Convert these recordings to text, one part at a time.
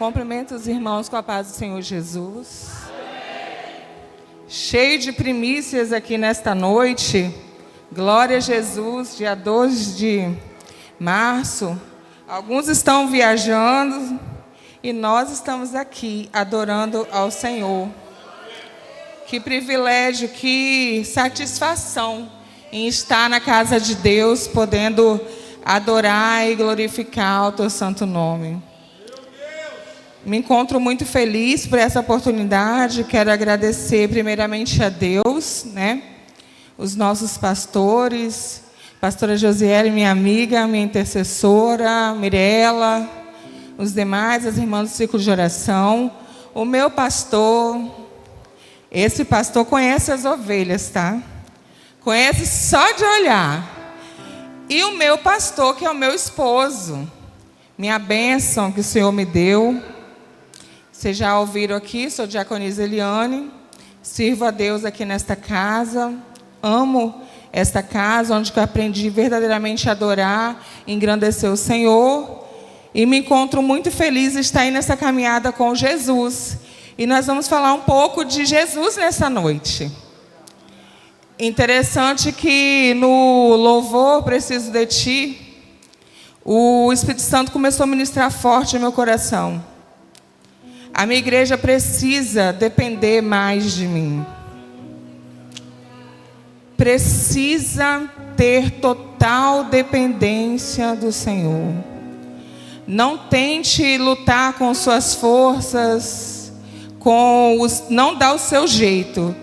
Cumprimento os irmãos com a paz do Senhor Jesus. Cheio de primícias aqui nesta noite. Glória a Jesus, dia 12 de março. Alguns estão viajando e nós estamos aqui adorando ao Senhor. Que privilégio, que satisfação em estar na casa de Deus, podendo adorar e glorificar o teu santo nome. Me encontro muito feliz por essa oportunidade. Quero agradecer primeiramente a Deus, os nossos pastores, pastora Josiele, minha amiga, minha intercessora, Mirela, os demais, as irmãs do círculo de oração, o meu pastor. Esse pastor conhece as ovelhas, tá? Conhece só de olhar. E o meu pastor, que é o meu esposo, minha bênção que o Senhor me deu. Vocês já ouviram aqui, sou diaconisa Eliane, sirvo a Deus aqui nesta casa, amo esta casa, onde eu aprendi verdadeiramente a adorar, engrandecer o Senhor, e me encontro muito feliz de estar aí nessa caminhada com Jesus. E nós vamos falar um pouco de Jesus nessa noite. Interessante que no louvor Preciso de Ti, o Espírito Santo começou a ministrar forte no meu coração. A minha igreja precisa depender mais de mim. Precisa ter total dependência do Senhor. Não tente lutar com suas forças, não dá o seu jeito.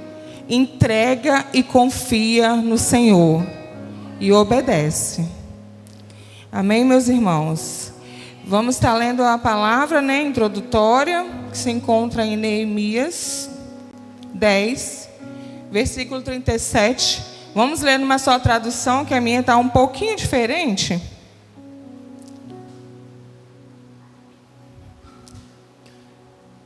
Entrega e confia no Senhor e obedece. Amém, meus irmãos? Vamos estar lendo a palavra, introdutória, que se encontra em Neemias 10, versículo 37. Vamos ler numa só tradução, que a minha está um pouquinho diferente.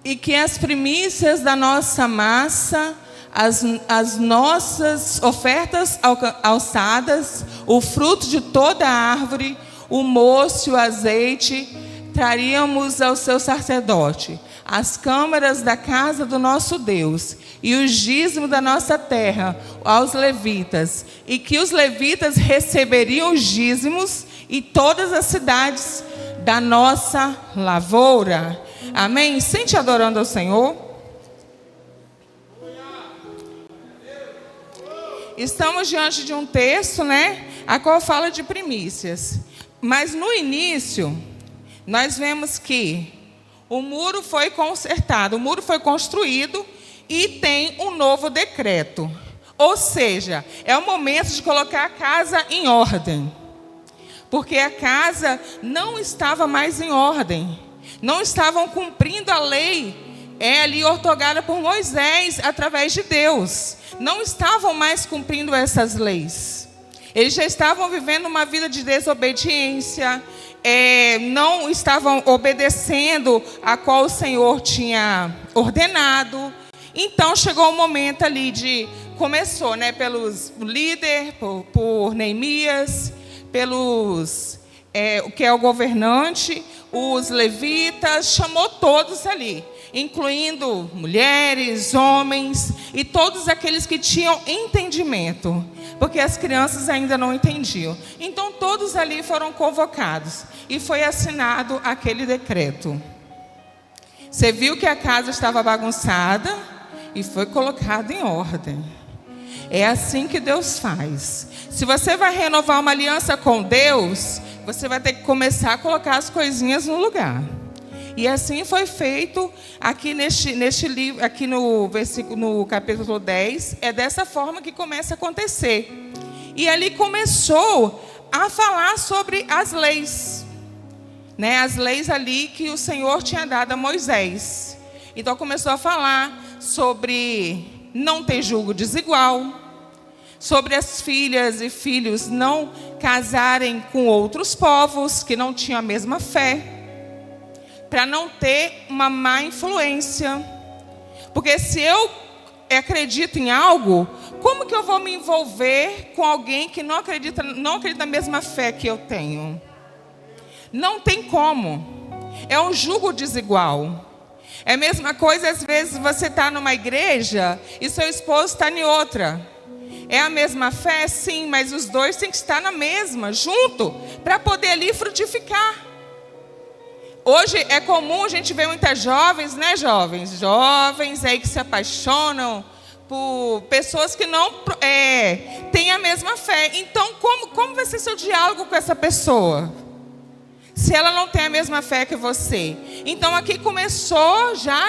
E que as primícias da nossa massa, as nossas ofertas alçadas, o fruto de toda a árvore, o moço e o azeite, traríamos ao seu sacerdote, as câmaras da casa do nosso Deus, e o dízimo da nossa terra aos levitas, e que os levitas receberiam os dízimos e todas as cidades da nossa lavoura. Amém? Sente adorando ao Senhor. Estamos diante de um texto, a qual fala de primícias. Mas no início, nós vemos que o muro foi consertado, o muro foi construído e tem um novo decreto. Ou seja, é o momento de colocar a casa em ordem. Porque a casa não estava mais em ordem. Não estavam cumprindo a lei ali ortogada por Moisés através de Deus. Não estavam mais cumprindo essas leis. Eles já estavam vivendo uma vida de desobediência, não estavam obedecendo a qual o Senhor tinha ordenado. Então chegou o momento ali começou, pelos líderes, por Neemias, pelos que é o governante, os levitas, chamou todos ali, incluindo mulheres, homens e todos aqueles que tinham entendimento, porque as crianças ainda não entendiam. Então todos ali foram convocados e foi assinado aquele decreto. Você viu que a casa estava bagunçada e foi colocada em ordem. É assim que Deus faz. Se você vai renovar uma aliança com Deus, você vai ter que começar a colocar as coisinhas no lugar. E assim foi feito aqui neste livro, aqui no capítulo 10, é dessa forma que começa a acontecer. E ali começou a falar sobre as leis, as leis ali que o Senhor tinha dado a Moisés. Então começou a falar sobre não ter julgo desigual, sobre as filhas e filhos não casarem com outros povos que não tinham a mesma fé, para não ter uma má influência. Porque se eu acredito em algo, como que eu vou me envolver com alguém que não acredita na mesma fé que eu tenho? Não tem como. É um jugo desigual. É a mesma coisa, às vezes, você está numa igreja e seu esposo está em outra. É a mesma fé? Sim, mas os dois têm que estar na mesma, junto, para poder ali frutificar. Hoje é comum a gente ver muitas jovens, né, jovens? Jovens aí que se apaixonam por pessoas que não têm a mesma fé. Então, como vai ser seu diálogo com essa pessoa? Se ela não tem a mesma fé que você. Então, aqui começou já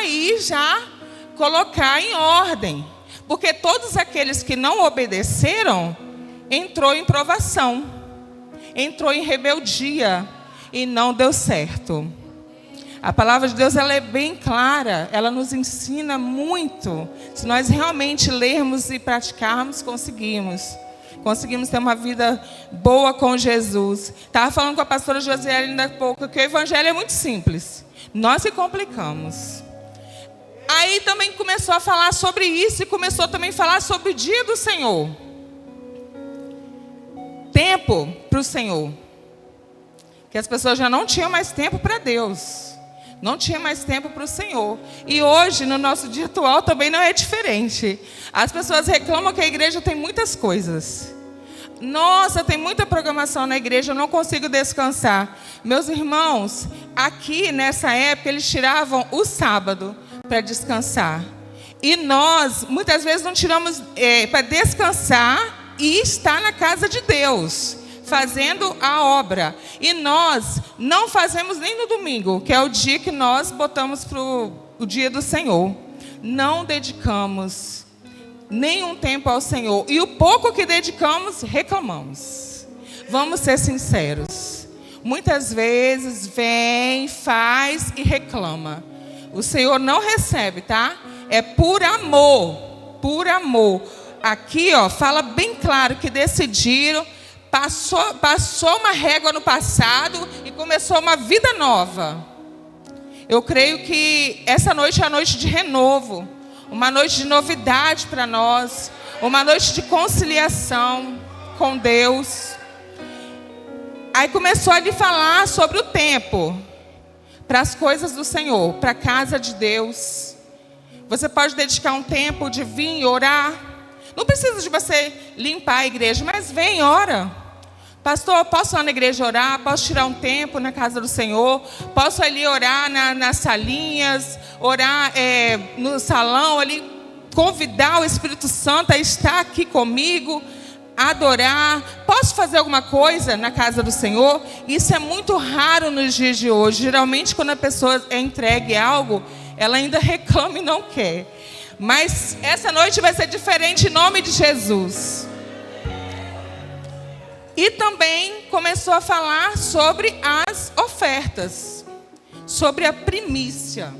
colocar em ordem. Porque todos aqueles que não obedeceram, entrou em provação. Entrou em rebeldia. E não deu certo. A palavra de Deus, ela é bem clara, ela nos ensina muito. Se nós realmente lermos e praticarmos, conseguimos ter uma vida boa com Jesus. Estava falando com a pastora Josiane ainda há pouco, que o evangelho é muito simples. Nós que complicamos. Aí também começou a falar sobre isso e começou também a falar sobre o dia do Senhor. Tempo para o Senhor. Que as pessoas já não tinham mais tempo para Deus. Não tinha mais tempo para o Senhor. E hoje, no nosso dia atual, também não é diferente. As pessoas reclamam que a igreja tem muitas coisas. Nossa, tem muita programação na igreja, eu não consigo descansar. Meus irmãos, aqui nessa época, eles tiravam o sábado para descansar. E nós, muitas vezes, não tiramos para descansar e estar na casa de Deus, fazendo a obra. E nós não fazemos nem no domingo, que é o dia que nós botamos para o dia do Senhor. Não dedicamos nenhum tempo ao Senhor. E o pouco que dedicamos, reclamamos. Vamos ser sinceros. Muitas vezes vem, faz e reclama. O Senhor não recebe, tá? É por amor. Por amor. Aqui, fala bem claro que decidiram. Passou uma régua no passado e começou uma vida nova. Eu creio que essa noite é a noite de renovo, uma noite de novidade para nós, uma noite de conciliação com Deus. Aí começou a lhe falar sobre o tempo para as coisas do Senhor, para a casa de Deus. Você pode dedicar um tempo de vir e orar. Não precisa de você limpar a igreja, mas vem e ora. Pastor, posso ir lá na igreja orar? Posso tirar um tempo na casa do Senhor? Posso ali orar nas salinhas? Orar no salão ali? Convidar o Espírito Santo a estar aqui comigo? Adorar? Posso fazer alguma coisa na casa do Senhor? Isso é muito raro nos dias de hoje. Geralmente quando a pessoa é entregue a algo, ela ainda reclama e não quer. Mas essa noite vai ser diferente em nome de Jesus. E também começou a falar sobre as ofertas, sobre a primícia.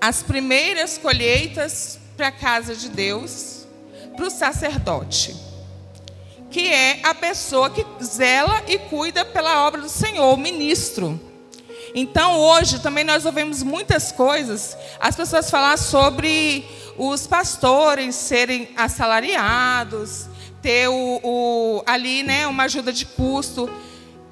As primeiras colheitas para a casa de Deus, para o sacerdote, que é a pessoa que zela e cuida pela obra do Senhor, o ministro. Então hoje também nós ouvimos muitas coisas, as pessoas falar sobre os pastores serem assalariados, ter ali, né, uma ajuda de custo.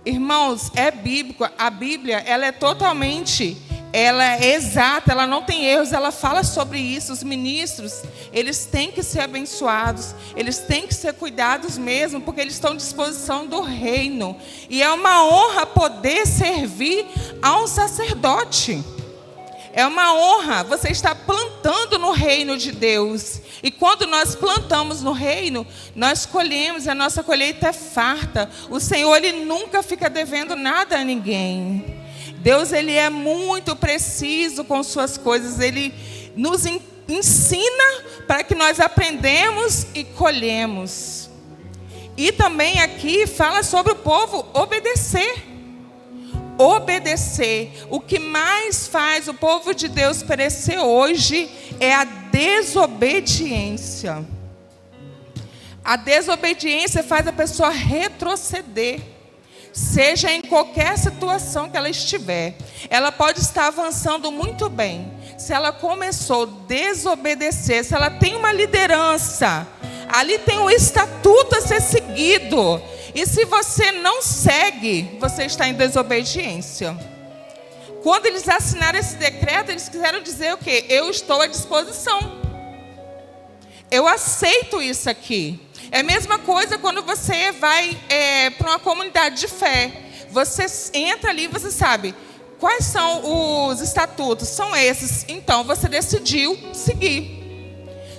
Irmãos, é bíblico. A Bíblia, ela é totalmente, ela é exata, ela não tem erros, ela fala sobre isso. Os ministros, eles têm que ser abençoados, eles têm que ser cuidados mesmo, porque eles estão à disposição do reino. E é uma honra poder servir a um sacerdote. É uma honra você estar plantando no reino de Deus. E quando nós plantamos no reino, nós colhemos, a nossa colheita é farta. O Senhor, Ele nunca fica devendo nada a ninguém. Deus, Ele é muito preciso com suas coisas. Ele nos ensina para que nós aprendemos e colhemos. E também aqui fala sobre o povo obedecer. Obedecer. O que mais faz o povo de Deus perecer hoje é a desobediência. A desobediência faz a pessoa retroceder, seja em qualquer situação que ela estiver. Ela pode estar avançando muito bem. Se ela começou a desobedecer, se ela tem uma liderança, ali tem um estatuto a ser seguido. E se você não segue, você está em desobediência. Quando eles assinaram esse decreto, eles quiseram dizer o quê? Eu estou à disposição. Eu aceito isso aqui. É a mesma coisa quando você vai para uma comunidade de fé. Você entra ali e você sabe quais são os estatutos. São esses. Então, você decidiu seguir.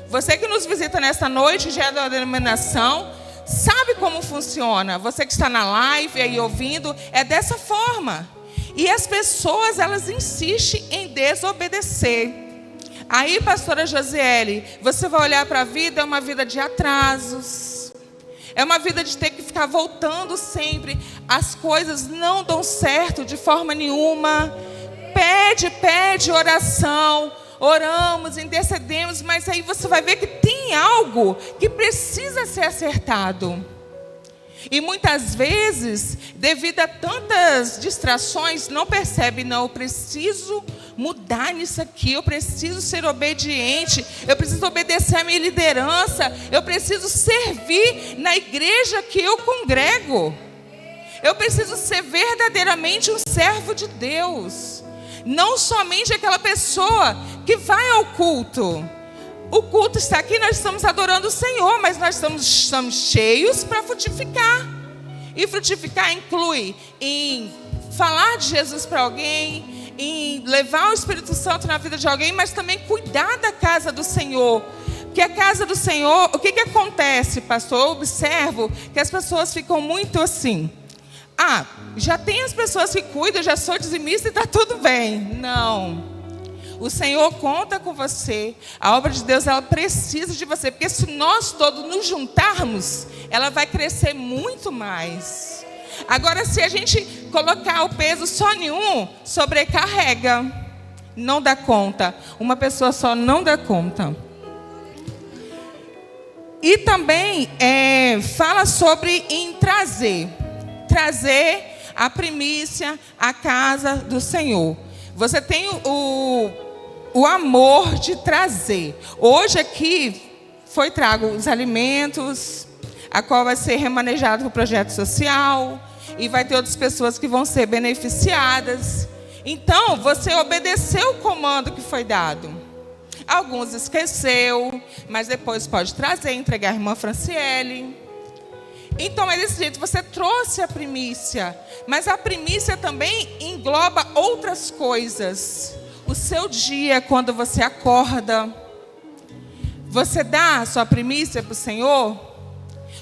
Você que nos visita nesta noite, já é da denominação, sabe como funciona. Você que está na live aí ouvindo, é dessa forma. E as pessoas, elas insistem em desobedecer. Aí, pastora Josiele, você vai olhar para a vida, é uma vida de atrasos. É uma vida de ter que ficar voltando sempre. As coisas não dão certo de forma nenhuma. Pede oração. Oramos, intercedemos, mas aí você vai ver que tem algo que precisa ser acertado. E muitas vezes, devido a tantas distrações, não percebe, não, eu preciso mudar nisso aqui, eu preciso ser obediente, eu preciso obedecer à minha liderança, eu preciso servir na igreja que eu congrego. Eu preciso ser verdadeiramente um servo de Deus, não somente aquela pessoa que vai ao culto. O culto está aqui, nós estamos adorando o Senhor, mas nós estamos cheios para frutificar. E frutificar inclui em falar de Jesus para alguém, em levar o Espírito Santo na vida de alguém, mas também cuidar da casa do Senhor. Porque a casa do Senhor, o que acontece, pastor? Eu observo que as pessoas ficam muito assim. Já tem as pessoas que cuidam, já sou dizimista e está tudo bem. Não. O Senhor conta com você. A obra de Deus, ela precisa de você. Porque se nós todos nos juntarmos, ela vai crescer muito mais. Agora, se a gente colocar o peso só em um, sobrecarrega. Não dá conta. Uma pessoa só não dá conta. E também fala sobre em trazer a primícia à casa do Senhor. Você tem o amor de trazer. Hoje aqui foi trago os alimentos, a qual vai ser remanejado para o projeto social, e vai ter outras pessoas que vão ser beneficiadas. Então, você obedeceu o comando que foi dado. Alguns esqueceu, mas depois pode trazer, entregar a irmã Franciele. Então, é desse jeito, você trouxe a primícia, mas a primícia também engloba outras coisas. O seu dia, quando você acorda, você dá a sua primícia para o Senhor?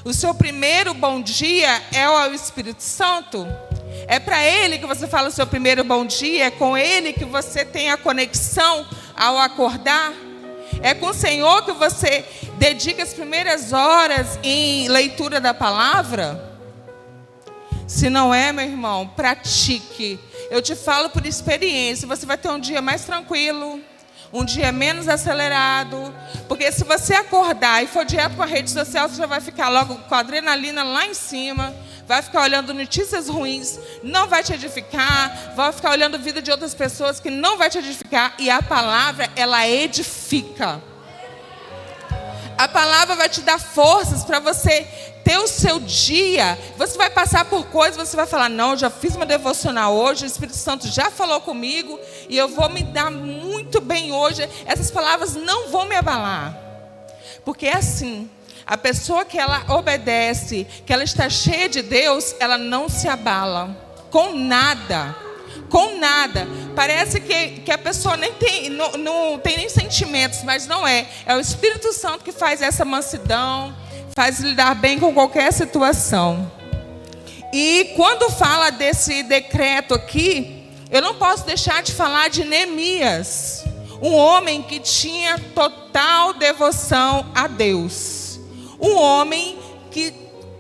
O seu primeiro bom dia é ao Espírito Santo? É para Ele que você fala o seu primeiro bom dia? É com Ele que você tem a conexão ao acordar? É com o Senhor que você dedica as primeiras horas em leitura da palavra? Se não é, meu irmão, pratique. Eu te falo por experiência, você vai ter um dia mais tranquilo, um dia menos acelerado. Porque se você acordar e for direto com a rede social, você já vai ficar logo com a adrenalina lá em cima, vai ficar olhando notícias ruins, não vai te edificar, vai ficar olhando a vida de outras pessoas que não vai te edificar. E a palavra, ela edifica. A palavra vai te dar forças para você ter o seu dia. Você vai passar por coisas, você vai falar, não, eu já fiz uma devocional hoje, o Espírito Santo já falou comigo, e eu vou me dar muito bem hoje. Essas palavras não vão me abalar. Porque é assim, a pessoa que ela obedece, que ela está cheia de Deus, ela não se abala com nada. Com nada. Parece que a pessoa nem tem, não tem nem sentimentos, mas não é. É o Espírito Santo que faz essa mansidão, faz lidar bem com qualquer situação. E quando fala desse decreto aqui, eu não posso deixar de falar de Neemias, um homem que tinha total devoção a Deus. Um homem que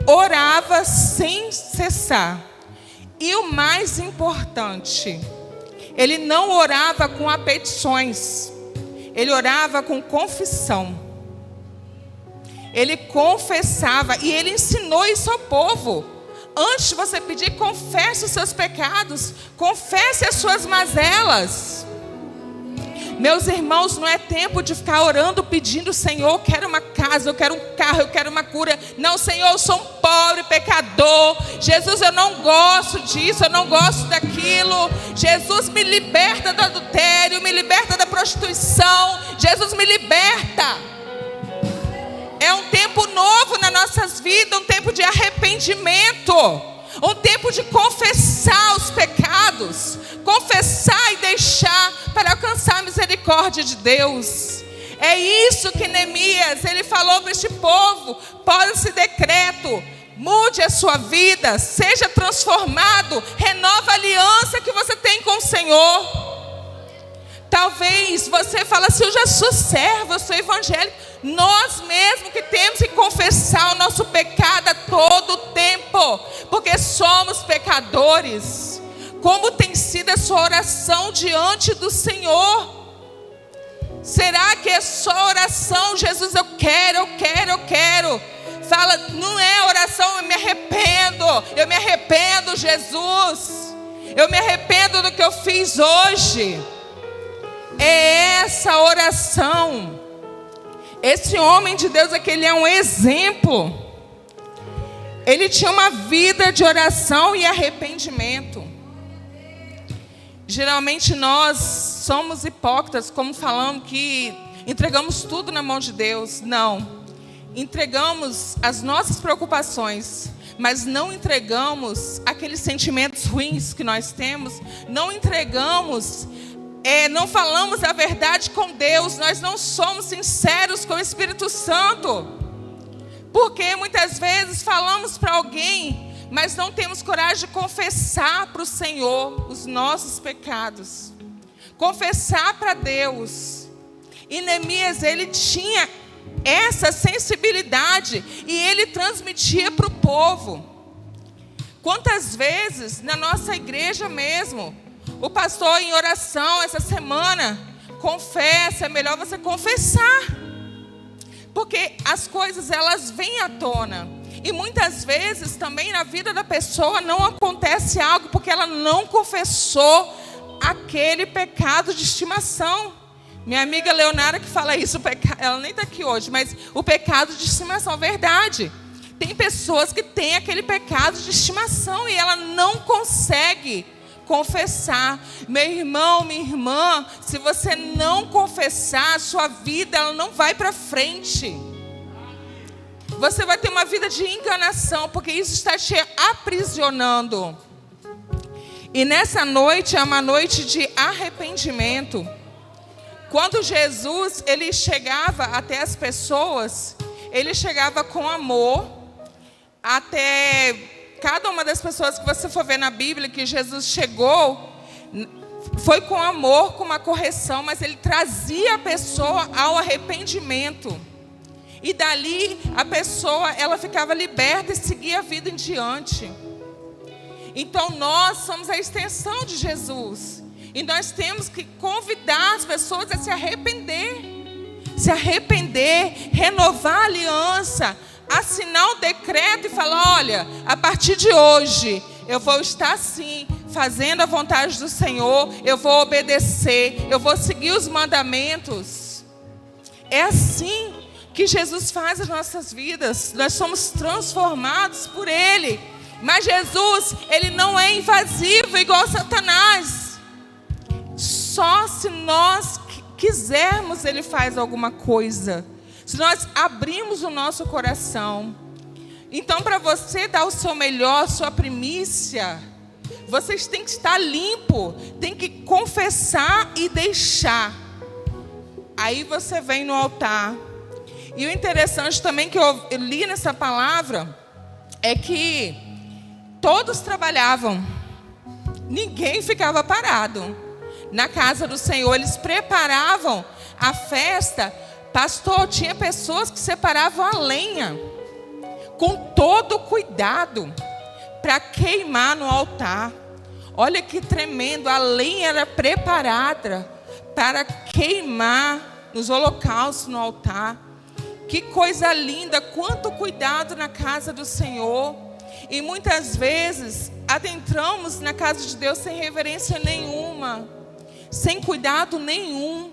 orava sem cessar. E o mais importante, ele não orava com apetições, ele orava com confissão. Ele confessava e ele ensinou isso ao povo. Antes de você pedir, confesse os seus pecados, confesse as suas mazelas. Meus irmãos, não é tempo de ficar orando, pedindo: Senhor, eu quero uma casa, eu quero um carro, eu quero uma cura. Não, Senhor, eu sou um pobre pecador. Jesus, eu não gosto disso, eu não gosto daquilo. Jesus, me liberta do adultério, me liberta da prostituição. Jesus, me liberta. É um tempo novo nas nossas vidas, um tempo de arrependimento, um tempo de confessar os pecados, confessar e deixar para alcançar a misericórdia de Deus. É isso que Neemias, ele falou para este povo: por esse decreto, mude a sua vida, seja transformado, renova a aliança que você tem com o Senhor. Talvez você fale assim: eu já sou servo, eu sou evangélico. Nós mesmos que temos que confessar o nosso pecado a todo tempo, porque somos pecadores. Como tem sido a sua oração diante do Senhor? Será que é só oração? Jesus, eu quero. Fala, não é oração: eu me arrependo, Jesus. Eu me arrependo do que eu fiz hoje. É essa oração. Esse homem de Deus aqui, ele é um exemplo. Ele tinha uma vida de oração e arrependimento. Geralmente nós somos hipócritas, como falamos que entregamos tudo na mão de Deus. Não. Entregamos as nossas preocupações, mas não entregamos aqueles sentimentos ruins que nós temos. Não entregamos, não falamos a verdade com Deus. Nós não somos sinceros com o Espírito Santo. Porque muitas vezes falamos para alguém, mas não temos coragem de confessar para o Senhor os nossos pecados. Confessar para Deus. E Neemias, ele tinha essa sensibilidade e ele transmitia para o povo. Quantas vezes na nossa igreja mesmo, o pastor em oração essa semana, confessa, é melhor você confessar. Porque as coisas, elas vêm à tona. E muitas vezes também na vida da pessoa não acontece algo porque ela não confessou aquele pecado de estimação. Minha amiga Leonara que fala isso, ela nem está aqui hoje, mas o pecado de estimação, verdade. Tem pessoas que têm aquele pecado de estimação e ela não consegue confessar. Meu irmão, minha irmã, se você não confessar, a sua vida ela não vai para frente. Você vai ter uma vida de enganação, porque isso está te aprisionando. E nessa noite é uma noite de arrependimento. Quando Jesus, ele chegava até as pessoas, ele chegava com amor, até cada uma das pessoas que você for ver na Bíblia, que Jesus chegou, foi com amor, com uma correção, mas ele trazia a pessoa ao arrependimento. E dali a pessoa, ela ficava liberta e seguia a vida em diante. Então nós somos a extensão de Jesus. E nós temos que convidar as pessoas a se arrepender. Se arrepender, renovar a aliança, assinar um decreto e falar: olha, a partir de hoje eu vou estar assim, fazendo a vontade do Senhor, eu vou obedecer, eu vou seguir os mandamentos. É assim que Jesus faz as nossas vidas. Nós somos transformados por Ele. Mas Jesus, Ele não é invasivo igual Satanás. Só se nós quisermos, Ele faz alguma coisa. Se nós abrimos o nosso coração. Então, para você dar o seu melhor, sua primícia, vocês têm que estar limpo, tem que confessar e deixar. Aí você vem no altar. E o interessante também que eu li nessa palavra é que todos trabalhavam. Ninguém ficava parado. Na casa do Senhor, eles preparavam a festa. Pastor, tinha pessoas que separavam a lenha com todo cuidado para queimar no altar. Olha que tremendo, a lenha era preparada para queimar nos holocaustos no altar. Que coisa linda, quanto cuidado na casa do Senhor. E muitas vezes adentramos na casa de Deus sem reverência nenhuma, sem cuidado nenhum.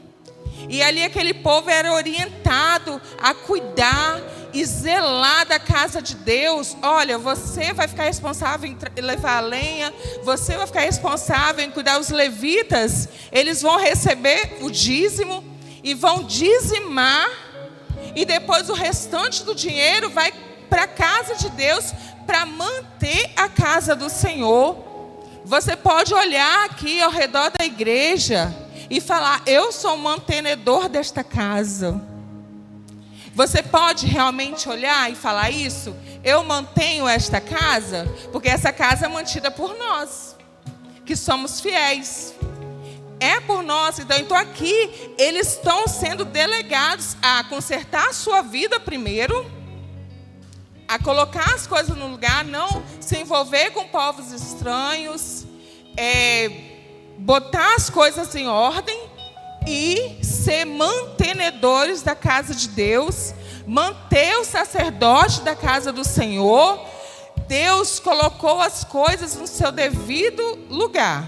E ali aquele povo era orientado a cuidar e zelar da casa de Deus. Olha, você vai ficar responsável em levar a lenha, você vai ficar responsável em cuidar. Os levitas, eles vão receber o dízimo e vão dizimar, e depois o restante do dinheiro vai para a casa de Deus, para manter a casa do Senhor. Você pode olhar aqui ao redor da igreja e falar: eu sou o mantenedor desta casa. Você pode realmente olhar e falar isso? Eu mantenho esta casa, porque essa casa é mantida por nós, que somos fiéis. É por nós. Então aqui eles estão sendo delegados a consertar a sua vida primeiro, a colocar as coisas no lugar, não se envolver com povos estranhos, botar as coisas em ordem e ser mantenedores da casa de Deus, manter o sacerdote da casa do Senhor. Deus colocou as coisas no seu devido lugar.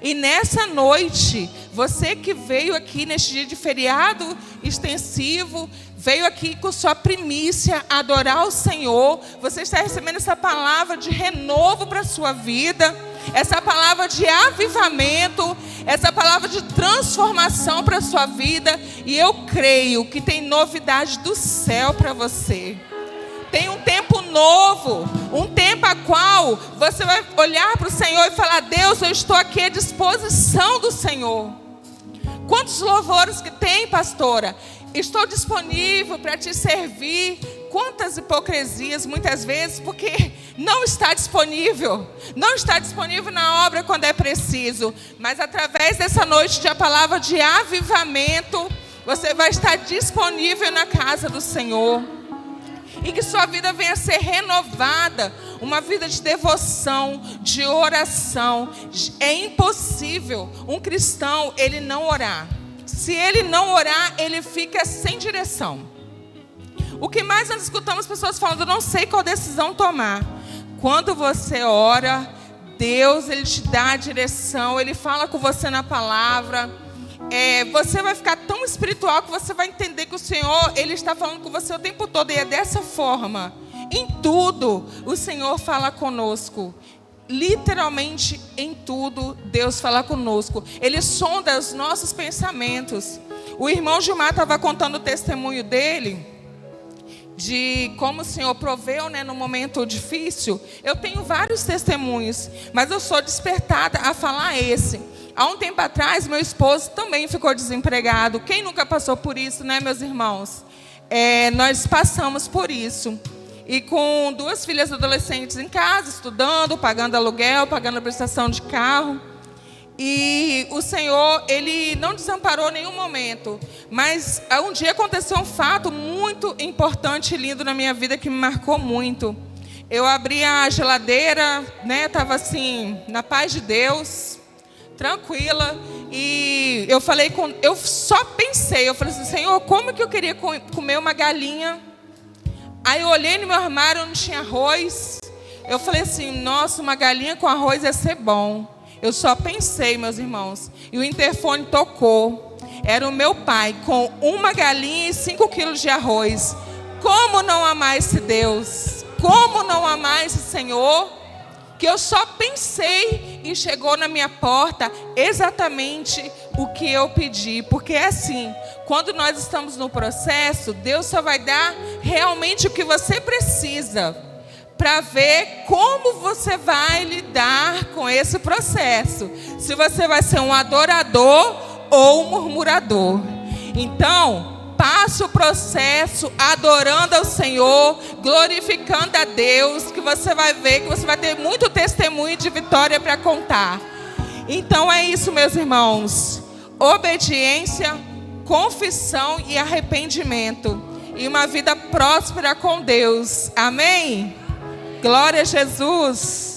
E nessa noite, você que veio aqui neste dia de feriado extensivo, veio aqui com sua primícia adorar o Senhor, você está recebendo essa palavra de renovo para a sua vida, essa palavra de avivamento, essa palavra de transformação para a sua vida. E eu creio que tem novidade do céu para você. Tem um tempo novo, um tempo a qual você vai olhar para o Senhor e falar: Deus, eu estou aqui à disposição do Senhor. Quantos louvores que tem, pastora? Estou disponível para te servir. Quantas hipocrisias muitas vezes, porque não está disponível na obra quando é preciso. Mas através dessa noite de a palavra de avivamento, você vai estar disponível na casa do Senhor. E que sua vida venha a ser renovada, uma vida de devoção, de oração. É impossível um cristão ele não orar. Se ele não orar, ele fica sem direção. O que mais nós escutamos pessoas falando: eu não sei qual decisão tomar. Quando você ora, Deus ele te dá a direção, Ele fala com você na palavra. Você vai ficar tão espiritual que você vai entender que o Senhor ele está falando com você o tempo todo. E é dessa forma. Em tudo, o Senhor fala conosco. Literalmente em tudo, Deus fala conosco. Ele sonda os nossos pensamentos. O irmão Gilmar estava contando o testemunho dele, de como o Senhor proveu, no momento difícil. Eu tenho vários testemunhos, mas eu sou despertada a falar esse. Há um tempo atrás, meu esposo também ficou desempregado. Quem nunca passou por isso, meus irmãos? Nós passamos por isso. E com 2 filhas adolescentes em casa, estudando, pagando aluguel, pagando a prestação de carro. E o Senhor, Ele não desamparou em nenhum momento. Mas um dia aconteceu um fato muito importante e lindo na minha vida que me marcou muito. Eu abri a geladeira, estava assim, na paz de Deus, tranquila. E eu só pensei, eu falei assim: Senhor, como que eu queria comer uma galinha? Aí eu olhei no meu armário, não tinha arroz. Eu falei assim: nossa, uma galinha com arroz ia ser bom. Eu só pensei, meus irmãos. E o interfone tocou. Era o meu pai com uma galinha e 5 quilos de arroz. Como não amar esse Deus? Como não amar esse Senhor? Que eu só pensei e chegou na minha porta exatamente o que eu pedi. Porque é assim, quando nós estamos no processo, Deus só vai dar realmente o que você precisa, para ver como você vai lidar com esse processo. Se você vai ser um adorador ou um murmurador. Então, passe o processo adorando ao Senhor, glorificando a Deus, que você vai ver que você vai ter muito testemunho de vitória para contar. Então é isso, meus irmãos. Obediência, confissão e arrependimento. E uma vida próspera com Deus. Amém? Glória a Jesus.